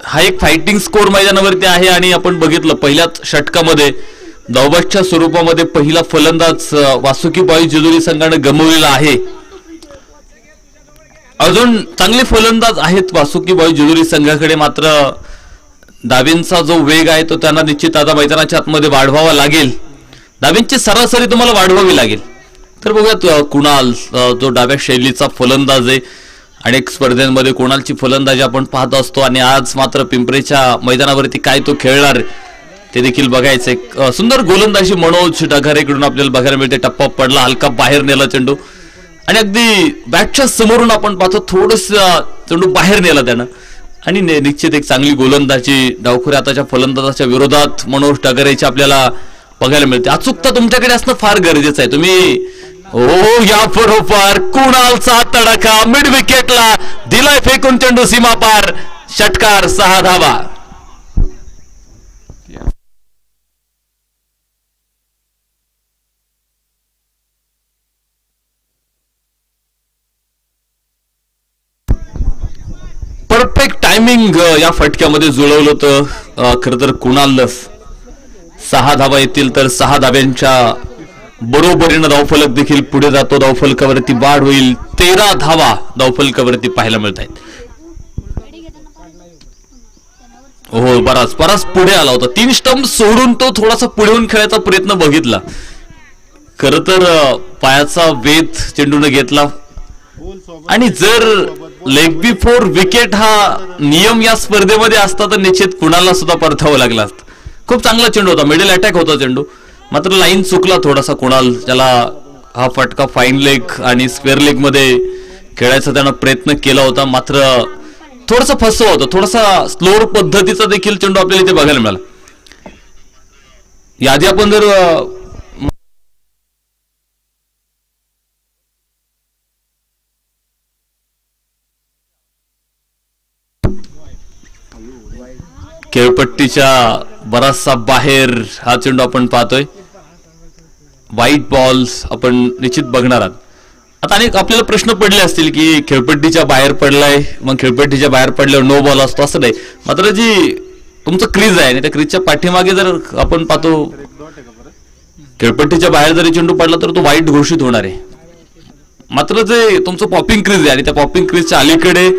S3: हा एक फायटिंग स्कोर मैदानावरती आहे. आणि आपण बघितलं पहिल्याच षटकामध्ये धावबादच्या स्वरूपामध्ये पहिला फलंदाज वासुकी बॉईज जेजुरी संघानं गमावलेला आहे. अजून चांगले फलंदाज आहेत वासुकी बॉईज जेजुरी संघाकडे, मात्र धावेंचा जो वेग आहे तो त्यांना निश्चित आता मैदानाच्या आतमध्ये वाढवावा लागेल. धावेंची सरासरी तुम्हाला वाढवावी लागेल. तर बघूयात कुणाल जो डाव्या शैलीचा फलंदाज आहे. अनेक स्पर्धेमध्ये कुणालची फलंदाजी आपण पाहत असतो आणि आज मात्र पिंपरीच्या मैदानावरती काय तो खेळणार ते देखील बघायचंय. सुंदर गोलंदाजी मनोज डगारेकडून आपल्याला बघायला मिळते. टप्पा पडला, हलका बाहेर नेला चेंडू आणि अगदी बॅटच्या समोरून आपण पाहतो थोडस चेंडू बाहेर नेला त्यानं आणि निश्चित एक चांगली गोलंदाजी डावखुऱ्या आताच्या फलंदाजाच्या विरोधात मनोज डगारेची आपल्याला बघायला मिळते. अचूकता तुमच्याकडे असणं फार गरजेचं आहे. तुम्ही या बरोबर कुणालचा तडका मिड विकेटला दिलाय फेकून चेंडू सीमापार. षटकार 6 धावा. परफेक्ट टायमिंग या फटक्यामध्ये जुळवलं होतं खरं तर कुणाल. 6 धावा येतील तर 6 धाव्यांच्या बरोबरीनं धावफलक देखील पुढे जातो. धावफलकावरती वाढ होईल. 13 धावा धावफलकावरती पाहायला मिळत आहेत. हो, बराच पुढे आला होता. 3 स्टंप सोडून तो थोडासा पुढे येऊन खेळायचा प्रयत्न बघितला. खर तर पायाचा वेध चेंडूने घेतला आणि जर लेग बिफोर विकेट हा नियम या स्पर्धेमध्ये असता तर निश्चित कुणाला सुद्धा परतावं लागला असतं. खूप चांगला चेंडू होता, मिडल अटॅक होता चेंडू, मात्र लाईन चुकला थोडासा कुणाल. त्याला हा फटका फाईन लेग आणि स्क्वेअर लेग मध्ये खेळायचा त्यानं प्रयत्न केला होता, मात्र थोडासा फसवा होता. थोडासा स्लोअर पद्धतीचा देखील चेंडू आपल्याला इथे बघायला मिळाला. याआधी आपण जर खेळपट्टीच्या बराचसा बाहेर हा चेंडू आपण पाहतोय. व्हाईट बॉल्स आपण निश्चित बघणार आहात. आता अनेक आपल्याला प्रश्न पडले असतील की खेळपट्टीच्या बाहेर पडलाय, मग खेळपट्टीच्या बाहेर पडल्यावर नो बॉल असतो, असं नाही. मात्र जी तुमचं क्रीज आहे आणि त्या क्रीजच्या पाठीमागे जर आपण पाहतो खेळपट्टीच्या बाहेर जरी चेंडू पडला तर तो व्हाईट घोषित होणार आहे. मात्र जे तुमचं पॉपिंग क्रीज आहे आणि त्या पॉपिंग क्रीजच्या अलीकडे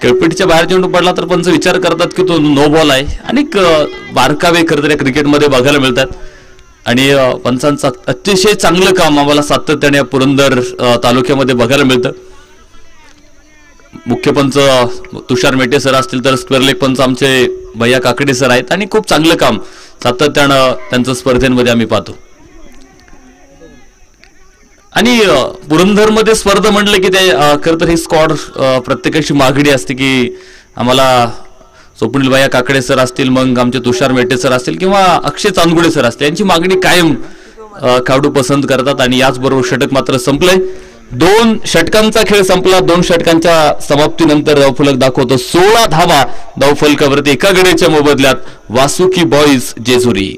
S3: खेळपट्टीच्या बाहेर चेंडू पडला तर पंच विचार करतात की तो नो बॉल आहे. अनेक बारकावे खरं तर या क्रिकेटमध्ये बघायला मिळतात आणि पंचांचं अतिशय चांगलं काम आम्हाला सातत्याने या पुरंदर तालुक्यामध्ये बघायला मिळतं. मुख्य पंच तुषार मेटे सर असतील तर स्क्वेअर लेग पंच आमचे भैया काकडे सर आहेत आणि खूप चांगलं काम सातत्यानं त्यांचं स्पर्धेमध्ये आम्ही पाहतो. आणि पुरंदरमध्ये स्पर्धा म्हटलं की ते खरं तर ही स्क्वॉड प्रत्येकाची मागणी असते की आम्हाला स्वप्नील भैया काकडे सर असतील, मग आमचे तुषार मेटे सर असतील किंवा अक्षय चांदगुडे सर असतील, यांची मागणी कायम खेळाडू पसंत करतात. आणि याचबरोबर षटक मात्र संपलंय. 2 षटकांचा खेळ संपला. 2 षटकांच्या समाप्तीनंतर धावफलक दाखवतो 16 धावा धावफलकावरती एका गड्याच्या मोबदल्यात वासुकी बॉईज जेजुरी.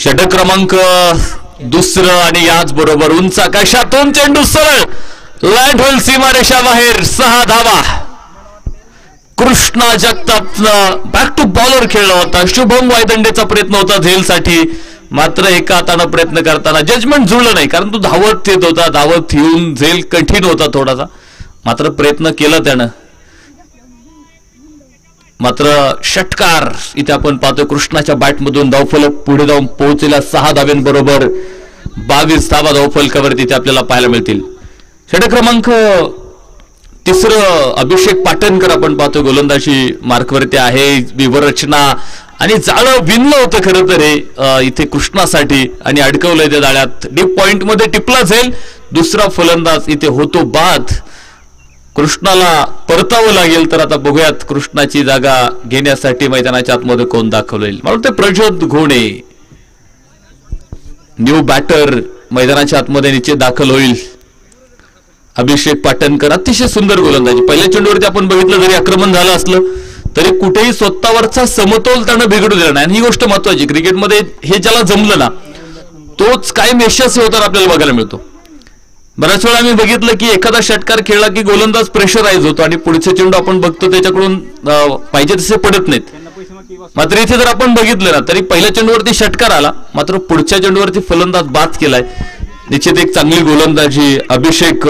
S3: षटक क्रमांक दुसरं आणि याच बरोबर उंच आकाशातून चेंडू सरळ लँड होईल सीमारेषा बाहेर. 6 धावा. कृष्णा जगतापनं बॅक टू बॉलर खेळला होता. शुभम वायदंडेचा प्रयत्न होता झेलसाठी, मात्र एका हाताने प्रयत्न करताना जजमेंट जुळलं नाही, कारण तो धावत येत होता. धावत येऊन झेल कठीण होता थोडासा, मात्र प्रयत्न केला त्यानं. मात्र षटकार इथे आपण पाहतोय कृष्णाच्या बॅटमधून धावफलक पुढे जाऊन पोहोचलेल्या 6 धाव्यांबरोबर 22 धावा धावफलकावरती इथे आपल्याला पाहायला मिळतील. षटक क्रमांक तिसरं अभिषेक पाटणकर आपण पाहतोय गोलंदाजी मार्कवरती आहे. विवरचना आणि जाळं विणलं होतं खरं तर हे इथे कृष्णासाठी आणि अडकवलंय त्या जाळ्यात. डीप पॉइंट मध्ये टिपला जाईल. दुसरा फलंदाज इथे होतो बाद. कृष्णाला परतावं लागेल. तर आता बघूयात कृष्णाची जागा घेण्यासाठी मैदानाच्या आतमध्ये कोण दाखवलं येईल. मला वाटतं प्रज्योत घोणे न्यू बॅटर मैदानाच्या आतमध्ये निश्चित दाखल होईल. अभिषेक पाटणकर अतिशय सुंदर गोलंदाजी. पहिल्या चेंडूवरती आपण बघितलं जरी आक्रमण झालं असलं तरी कुठेही स्वतःवरचा समतोल त्यानं बिघडू दिला नाही. आणि ही गोष्ट महत्वाची, क्रिकेटमध्ये हे ज्याला जमलं ना तोच कायम यशस्वी होताना आपल्याला बघायला मिळतो. बऱ्याच वेळा आम्ही बघितलं की एखादा षटकार खेळला की गोलंदाज प्रेशराईज होतो आणि पुढचे चेंडू आपण बघतो त्याच्याकडून पाहिजे तसे पडत नाहीत. मात्र इथे जर आपण बघितलं ना तरी पहिल्या चेंडूवरती षटकार आला, मात्र पुढच्या चेंडूवरती फलंदाज बाद केलाय. निश्चित एक चांगली गोलंदाजी अभिषेक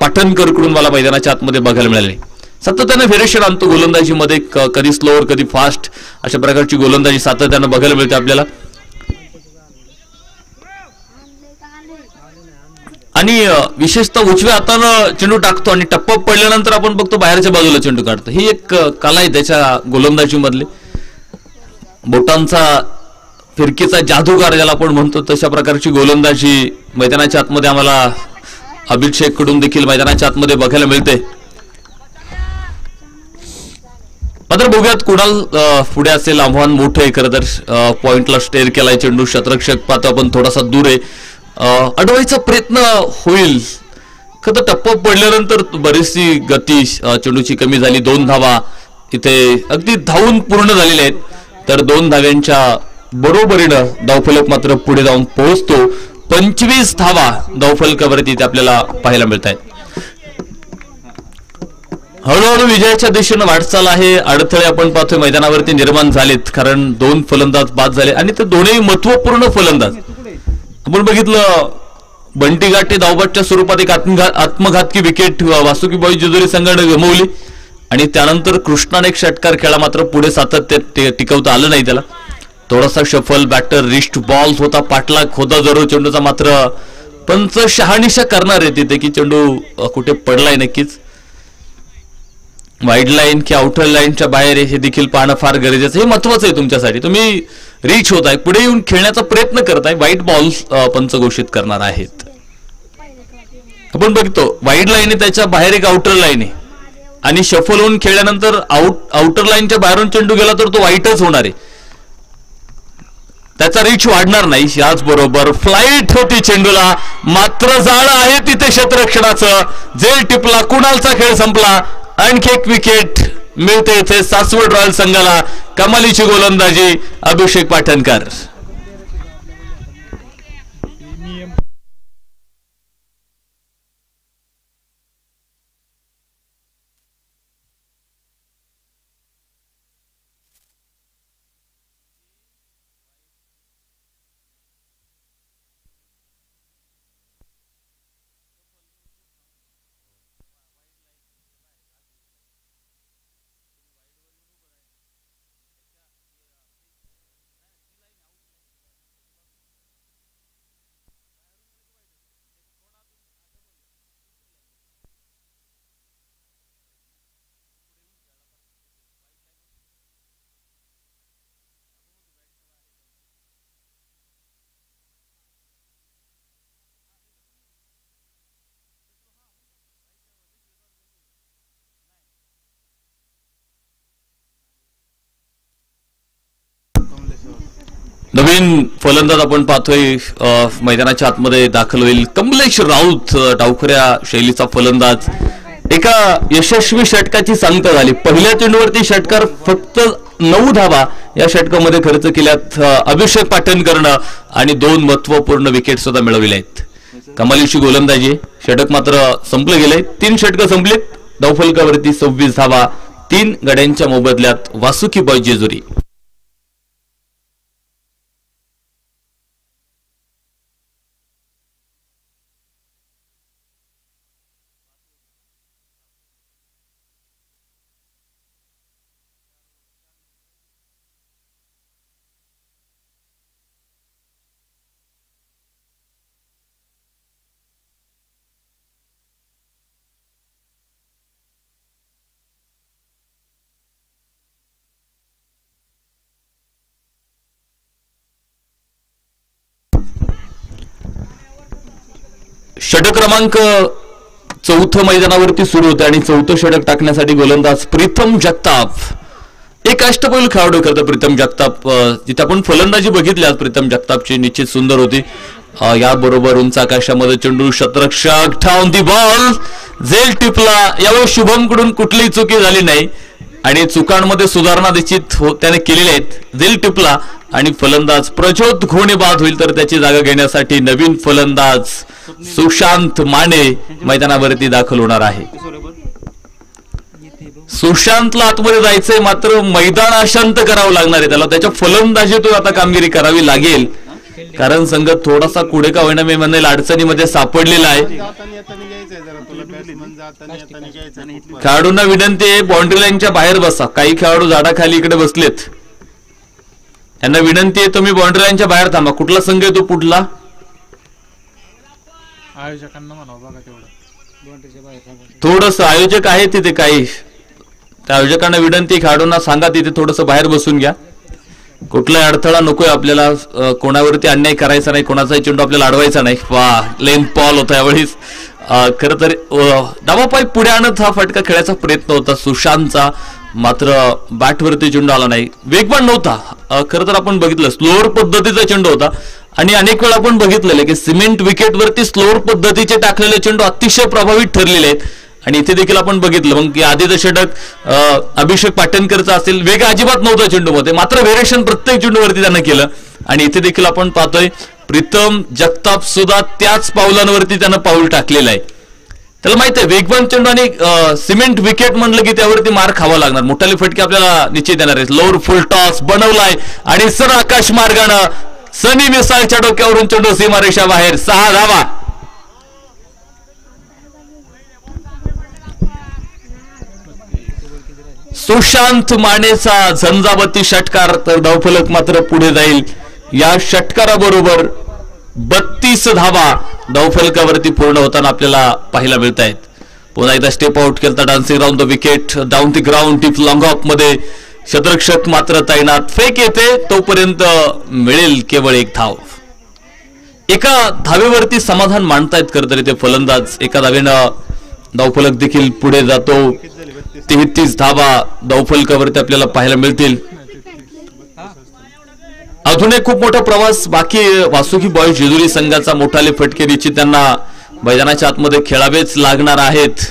S3: पाटणकर कडून मला मैदानाच्या आतमध्ये बघायला मिळाली. सातत्याने व्हेरिएशन आणतो गोलंदाजीमध्ये, कधी स्लोअर कधी फास्ट अशा प्रकारची गोलंदाजी सातत्याने बघायला मिळते आपल्याला. आणि विशेषतः उजव्या हातानं चेंडू टाकतो आणि टप्पा पडल्यानंतर आपण बघतो बाहेरच्या बाजूला चेंडू काढतो. ही एक कला आहे त्याच्या गोलंदाजीमधली. बोटांचा फिरकीचा जादूगार ज्याला आपण म्हणतो तशा प्रकारची गोलंदाजी मैदानाच्या आतमध्ये आम्हाला अभिषेक कडून देखील मैदानाच्या आतमध्ये बघायला मिळते. मात्र बघूयात कुणाल पुढे असेल. आव्हान मोठं आहे खरं तर. पॉइंटला स्टेअर केलाय चेंडू. क्षेत्ररक्षक पाहतो आपण थोडासा दूर आहे. अडवायचा प्रयत्न होईल. खरं तर टप्पा पडल्यानंतर बरीचशी गती चेंडूची कमी झाली. 2 धावा इथे अगदी धावून पूर्ण झालेल्या आहेत. तर 2 धाव्यांच्या बरोबरीनं धावफलक मात्र पुढे जाऊन पोहोचतो. 25 धावा धावफलकावरती इथे आपल्याला पाहायला मिळत आहेत. हळूहळू विजयाच्या दिशेनं वाटचाल आहे. अडथळे आपण पाहतोय मैदानावरती निर्माण झालेत, कारण 2 फलंदाज बाद झाले आणि ते दोन्ही महत्वपूर्ण फलंदाज. आपण बघितलं बंटी घाटे धावबादच्या स्वरूपात एक आत्मघातकी विकेट वासुकी बॉईज जेजुरी संघाने गमावली आणि त्यानंतर कृष्णाने एक षटकार खेळला, मात्र पुढे सातत्य टिकवता आलं नाही त्याला. थोडासा शफल बॅटर रिस्ट बॉल होता, पाठलाग होता जरूर चेंडूचा, मात्र पंच शहानिशा करणार आहे तिथे की चेंडू कुठे पडलाय नक्कीच. वाईड लाईन की आउटर लाईनच्या बाहेर हे देखील पाहणं फार गरजेचं. हे महत्वाचं आहे तुमच्यासाठी. तुम्ही रीच होत आहे, पुढे येऊन खेळण्याचा प्रयत्न करताय. व्हाईट बॉल पंच घोषित करणार आहेत. आपण बघतो वाईड लाईन आहे, त्याच्या बाहेर एक आउटर लाईन आहे आणि शफल होऊन खेळल्यानंतर आउटर लाईनच्या बाहेरून चेंडू गेला तर तो वाईटच होणार आहे. त्याचा रीच वाढणार नाही. याच बरोबर फ्लाईट होती चेंडूला, मात्र जाळं आहे तिथे क्षेत्ररक्षणाचं. जेल टिपला, कुणालचा खेळ संपला. आणखी एक विकेट मिळते इथे सासवड रॉयल संघाला. कमालीची गोलंदाजी अभिषेक पाटणकर. नवीन फलंदाज आपण पाहतोय मैदानाच्या आतमध्ये दाखल होईल. कमलेश राऊत डावखऱ्या शैलीचा फलंदाज. एका यशस्वी षटकाची सांगता झाली. पहिल्या चेंडूवरती षटकार फक्त 9 धावा या षटकामध्ये खर्च केल्यात अभिषेक पाटणकरनं आणि 2 महत्वपूर्ण विकेट सुद्धा मिळविल्या आहेत। कमालीची गोलंदाजी, षटक मात्र संपलं गेलंय। 3 षटकं संपलीत, धावफलकावरती 26 धावा, 3 गड्यांच्या मोबदल्यात वासुकी बॉय जेजुरी। षटक क्रमांक 4 मैदानावरती सुरू होते आणि 4थं षटक टाकण्यासाठी गोलंदाज प्रीतम जगताप एक अष्टपैलू खेळाडू करतो। प्रीतम जगताप जिथे आपण फलंदाजी बघितली आज प्रीतम जगतापची निश्चित सुंदर होती। याबरोबर उंच आकाशामध्ये चेंडू, शतरक्षक डाऊन दी बॉल, झेल टिपला। यावेळी शुभम कडून कुठलीही चुकी झाली नाही आणि चुकांमध्ये सुधारणा निश्चित त्याने केलेल्या आहेत। झेल टिपला आणि फलंदाज प्रज्योत घोणे बाद होईल, तर त्याची जागा घेण्यासाठी नवीन फलंदाज सुशांत माने मैदानावरती दाखल होणार आहे। सुशांतला आतमध्ये जायचंय, मात्र मैदान अशांत करावं लागणार आहे त्याला। त्याच्या फलंदाजीतून आता कामगिरी करावी लागेल, कारण संघ थोडासा कुठे का होईना मी म्हणेल अडचणीमध्ये सापडलेला आहे। खेळाडूंना विनंती आहे बाउंड्री लाईनच्या बाहेर बसा। काही खेळाडू झाडाखाली इकडे बसलेत, त्यांना विनंती आहे तुम्ही बाउंड्री लाईनच्या बाहेर थांबा। कुठला संघ आहे तो? पुढला
S2: आयोजकांना म्हणावं बघा तेवढं
S3: थोडस आयोजक आहे तिथे, काही त्या आयोजकांना विनंती, खेळाडूंना सांगा तिथे थोडस बाहेर बसून घ्या। कुठलाही अडथळा नकोय आपल्याला, कोणावरती अन्याय करायचा नाही, कोणाचाही चेंडू आपल्याला अडवायचा नाही। वा, लेंथ बॉल होता यावेळीच। खरं तर डावा पाय पुढे आणत हा फटका खेळायचा प्रयत्न होता सुशांतचा, मात्र बॅटवरती चेंडू आला नाही। वेगवान नव्हता, खरं तर आपण बघितलं स्लोअर पद्धतीचा चेंडू होता आणि अनेक वेळा आपण बघितलेलं की सिमेंट विकेटवरती स्लोअर पद्धतीचे टाकलेले चेंडू अतिशय प्रभावित ठरलेले आहेत आणि इथे देखील आपण बघितलं मग की आधीचं षटक अभिषेक पाटणकरचं असेल, वेग अजिबात नव्हता चेंडूमध्ये, मात्र व्हेरिएशन प्रत्येक चेंडूवरती त्यानं केलं आणि इथे देखील आपण पाहतोय प्रीतम जगताप सुद्धा त्याच पावलांवरती त्यानं पाऊल टाकलेलं आहे। त्याला माहित आहे वेगवान चेंडू आणि सिमेंट विकेट म्हणलं की त्यावरती मार खावा लागणार, मोठाले फटके आपल्याला निश्चित येणार आहेत। लोअर फुल टॉस बनवलाय आणि सर आकाश मार्गानं सनी मिसाळच्या डोक्यावरून चेंडू सीमारेषा बाहेर, 6 धावा। सुशांत मानेचा झंझावती षटकार, तर धावफलक मात्र पुढे जाईल। या षटकाराबरोबर 32 धावा धावफलकावरती पूर्ण होताना आपल्याला पाहायला मिळत आहेत। पुन्हा एकदा स्टेप आउट केलता, dancing round the wicket, down the ground, tip long of मध्ये शतरक्षक मात्र तैनात। फेक येते तोपर्यंत मिळेल केवळ 1 धाव। एका धावेवरती समाधान मानतायत खरं तर इथे फलंदाज, एका धावेनं धावफलक देखील पुढे जातो। 33 धावा धावफलकावरती आपल्याला पाहायला मिळतील। अजून एक खूप मोठा प्रवास बाकी वासुकी बॉय जेजुरी संघाचा, मोठाले फटके निश्चित त्यांना मैदानाच्या आतमध्ये खेळावेच लागणार आहेत।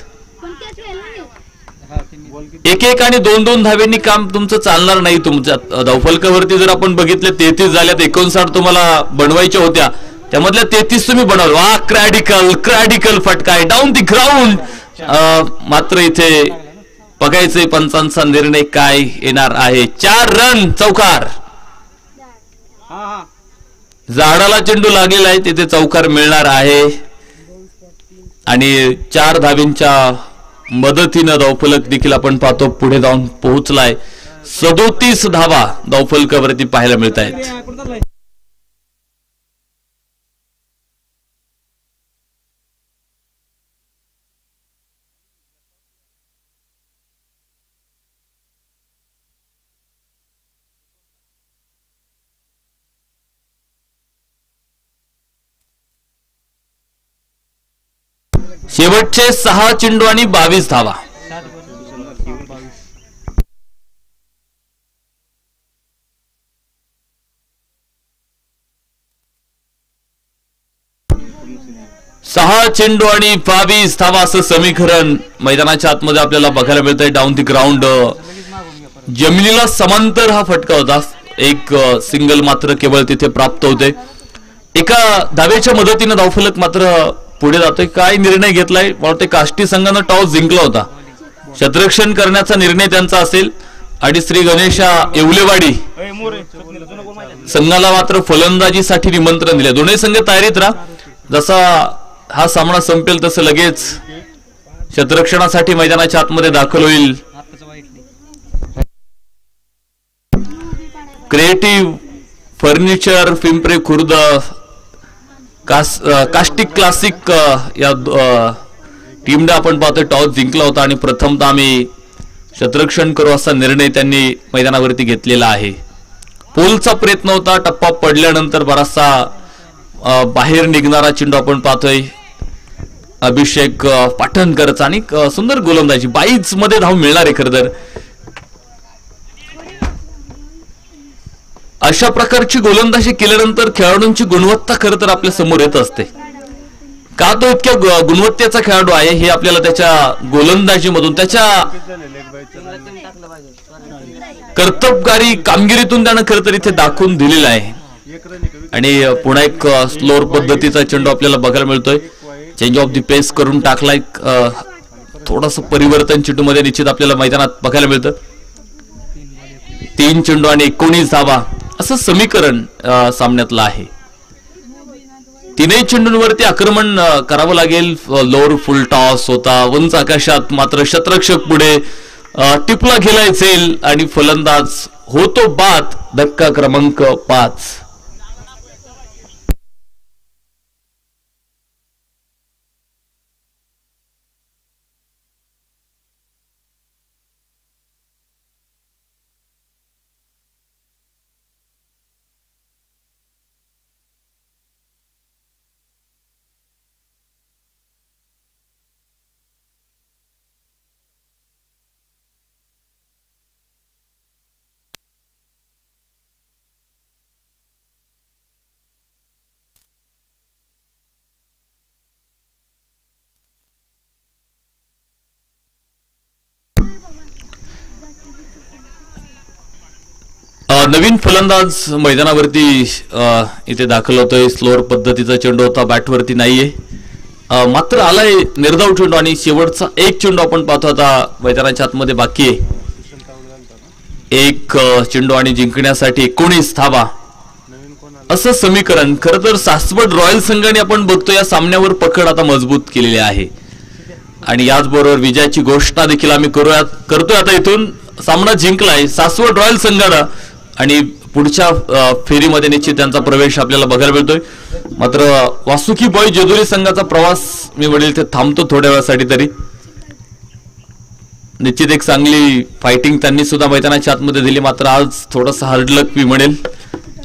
S3: 1-1 आणि 2-2 धावेंनी काम तुमचं चालणार नाही। तुमच्या धावफलकावरती जर आपण बघितले 33 झाल्यात, 59 तुम्हाला बनवायच्या होत्या, त्यामधल्या 33 तुम्ही बनवलं। वा, क्रॅडिकल फटका आहे डाऊन दी ग्राउंड, मात्र इथे बघायचे पंचांचा निर्णय काय येणार आहे। 4 रन चौकार, झाडाला चेंडू लागलेला आहे तिथे चौकार मिळणार आहे आणि 4 धावींच्या मदतीनं धावफलक देखील आपण पाहतो पुढे जाऊन पोहोचलाय। 37 धावा धावफलकावरती पाहायला मिळत आहेत। शेवटचे 6 चेंडू आणि 22 धावा। सहा चेंडू आणि 22 धावा असं समीकरण मैदानाच्या आतमध्ये आपल्याला बघायला मिळतंय। डाऊन दी ग्राउंड जमिनीला समांतर हा फटका होता. एक सिंगल मात्र केवळ तिथे प्राप्त होते. एका धावेच्या मदतीने धावफलक मात्र पुढे जातोय. काय निर्णय घेतलाय? वाटते काष्टी संघानं टॉस जिंकला होता. क्षेत्ररक्षण करण्याचा निर्णय त्यांचा असेल आणि श्री गणेशा येवलेवाडी संघाला मात्र फलंदाजीसाठी निमंत्रण दिले. दोन्ही संघ तयारीत राहा. जसा हा सामना संपेल तसं लगेच क्षेत्ररक्षणासाठी मैदानाच्या आतमध्ये दाखल होईल creative furniture Pimpri Khurd caustic classic या टीमने आपण पाहतोय टॉस जिंकला होता आणि प्रथमतः आम्ही क्षेत्ररक्षण करू असा निर्णय त्यांनी मैदानावरती घेतलेला आहे. पोलचा प्रयत्न होता. टप्पा पडल्यानंतर बराचसा बाहेर निघणारा चेंडू आपण पाहतोय अभिषेक पाटणकरचा आणि सुंदर गोलंदाजी 22 मध्ये धाव मिळणार आहे. खरं तर अशा प्रकारची गोलंदाजी केल्यानंतर खेळाडूंची गुणवत्ता खरं तर आपल्या समोर येत असते. का तो इतक्या गुणवत्तेचा खेळाडू आहे हे आपल्याला त्याच्या गोलंदाजीमधून त्याच्या कर्तबगारी कामगिरीतून त्यानं खरं तर इथे दाखवून दिलेला आहे. आणि पुन्हा एक स्लोअर पद्धतीचा चेंडू आपल्याला बघायला मिळतोय. चेंज ऑफ द पेस करून टाकलाय. थोडस परिवर्तन चेंडू मध्ये निश्चित आपल्याला मैदानात बघायला मिळतं. 3 चेंडू आणि 19 धावा असं समीकरण सामन्यातलं आहे. 3 चेंडूंवरती आक्रमण करावं लागेल. लोअर फुल टॉस होता. उंच आकाशात मात्र क्षेत्ररक्षक पुढे टिपला गेलाय झेल आणि फलंदाज होतो बाद. धक्का क्रमांक 5. नवीन फलंदाज मैदानावरती इथे दाखल होतोय. स्लोअर पद्धतीचा चेंडू होता. बॅटवरती नाहीये. मात्र आलाय निर्धाव चेंडू आणि शेवटचा एक चेंडू आपण पाहतो आता मैदानाच्या आतमध्ये बाकी आहे. एक चेंडू आणि जिंकण्यासाठी 19 धावा असं समीकरण. खरं तर सासवड रॉयल संघाने आपण बघतो या सामन्यावर पकड आता मजबूत केलेली आहे आणि याचबरोबर विजयाची घोषणा देखील आम्ही करतोय. आता इथून सामना जिंकलाय सासवड रॉयल संघानं आणि पुढच्या फेरीमध्ये निश्चित त्यांचा प्रवेश आपल्याला बघायला मिळतोय. मात्र वासुकी बॉय जेजुरी संघाचा प्रवास मी वडील ते थांबतो थोड्या वेळासाठी तरी. निश्चित एक चांगली फायटिंग त्यांनी सुद्धा मैदानाच्या आतमध्ये दिली. मात्र आज थोडंसं हार्ड लक मी म्हणेल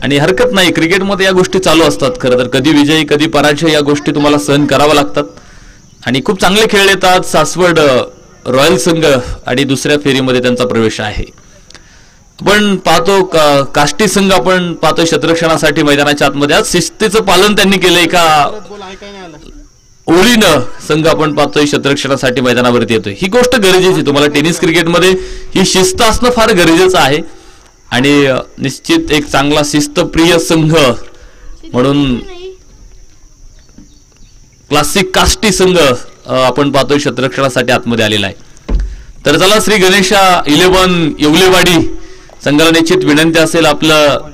S3: आणि हरकत नाही. क्रिकेटमध्ये या गोष्टी चालू असतात. खरं तर कधी विजयी कधी पराजय या गोष्टी तुम्हाला सहन कराव्या लागतात आणि खूप चांगले खेळले येतात सासवड रॉयल संघ आणि दुसऱ्या फेरीमध्ये त्यांचा प्रवेश आहे. आपण पाहतो काष्टी संघ आपण पाहतो क्षेत्ररक्षणासाठी मैदानाच्या आतमध्ये आज शिस्तीचं पालन त्यांनी केलंय का ओळीनं संघ आपण पाहतोय क्षेत्ररक्षणासाठी मैदानावरती येतोय. ही गोष्ट गरजेची. तुम्हाला टेनिस क्रिकेटमध्ये ही शिस्त असणं फार गरजेचं आहे आणि निश्चित एक चांगला शिस्तप्रिय संघ म्हणून क्लासिक काष्टी संघ आपण पाहतोय क्षेत्ररक्षणासाठी आतमध्ये आलेला आहे. तर चला श्री गणेशा 11 येवलेवाडी संघाला निश्चित विनंती असेल आपलं